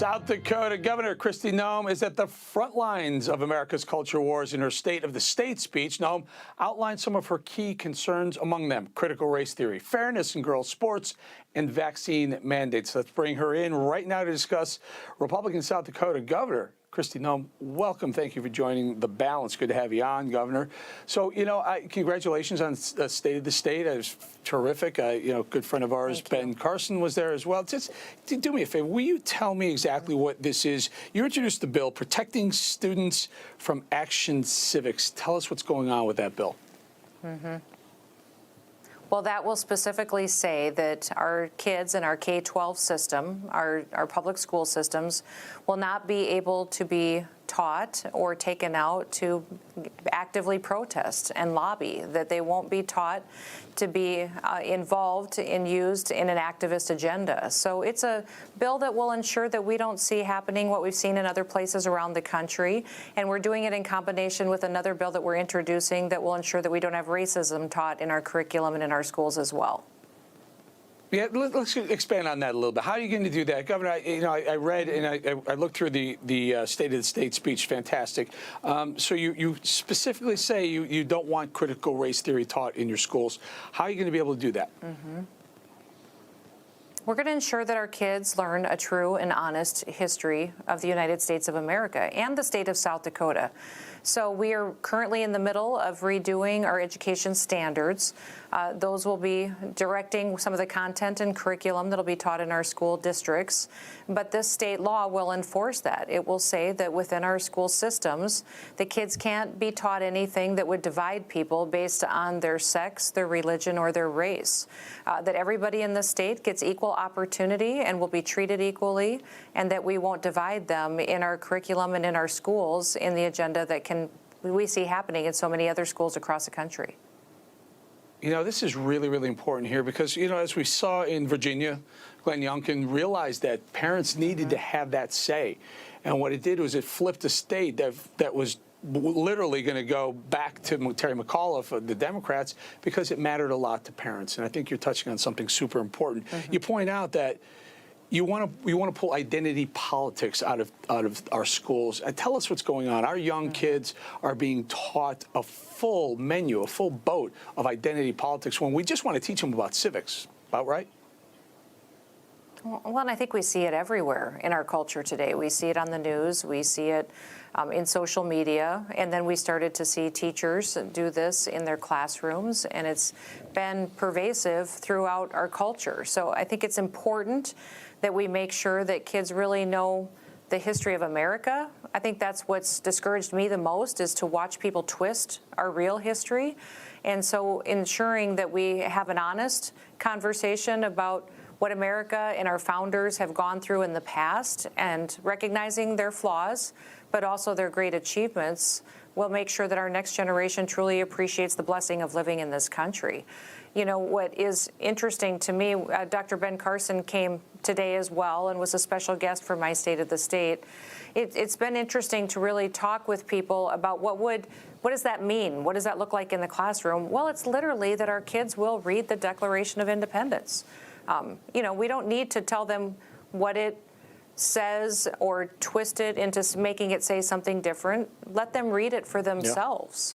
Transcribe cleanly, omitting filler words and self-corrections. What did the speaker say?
South Dakota Governor Kristi Noem is at the front lines of America's culture wars. In her State of the State speech, Noem outlined some of her key concerns, among them critical race theory, fairness in girls' sports, and vaccine mandates. Let's bring her in right now to discuss Republican South Dakota Governor Kristi Noem. Welcome. Thank you for joining The Balance. Good to have you on, Governor. So, congratulations on State of the State. It was terrific. Good friend of ours, Ben Carson, was there as well. Just do me a favor. Will you tell me exactly what this is? You introduced the bill, Protecting Students from Action Civics. Tell us what's going on with that bill. Well, that will specifically say that our kids in our K-12 system, our public school systems, will not be able to be taught or taken out to actively protest and lobby, that they won't be taught to be involved and used in an activist agenda. So it's a bill that will ensure that we don't see happening what we've seen in other places around the country, and we're doing it in combination with another bill that we're introducing that will ensure that we don't have racism taught in our curriculum and in our schools as well. Yeah, let's expand on that a little bit. How are you going to do that, Governor? I read and I looked through the State of the State speech. Fantastic. So you specifically say you don't want critical race theory taught in your schools. How are you going to be able to do that? We're going to ensure that our kids learn a true and honest history of the United States of America and the state of South Dakota. So we are currently in the middle of redoing our education standards. Those will be directing some of the content and curriculum that will be taught in our school districts. But this state law will enforce that. It will say that within our school systems, the kids can't be taught anything that would divide people based on their sex, their religion, or their race. That everybody in the state gets equal opportunity and will be treated equally, and that we won't divide them in our curriculum and in our schools in the agenda that we see happening in so many other schools across the country. This is really, really important here because, as we saw in Virginia, Glenn Youngkin realized that parents needed to have that say. And what it did was it flipped a state that was literally going to go back to Terry McAuliffe of the Democrats because it mattered a lot to parents. And I think you're touching on something super important. You point out that you want to pull identity politics out of our schools. And tell us what's going on. Our young kids are being taught a full menu, a full boat of identity politics when we just want to teach them about civics. About right? Well, and I think we see it everywhere in our culture today. We see it on the news. We see it in social media. And then we started to see teachers do this in their classrooms. And it's been pervasive throughout our culture. So I think it's important that we make sure that kids really know the history of America. I think that's what's discouraged me the most, is to watch people twist our real history. And so ensuring that we have an honest conversation about what America and our founders have gone through in the past, and recognizing their flaws, but also their great achievements, will make sure that our next generation truly appreciates the blessing of living in this country. What is interesting to me, Dr. Ben Carson came today as well and was a special guest for my State of the State. It's been interesting to really talk with people about what does that mean? What does that look like in the classroom? Well, it's literally that our kids will read the Declaration of Independence. We don't need to tell them what it says or twist it into making it say something different. Let them read it for themselves.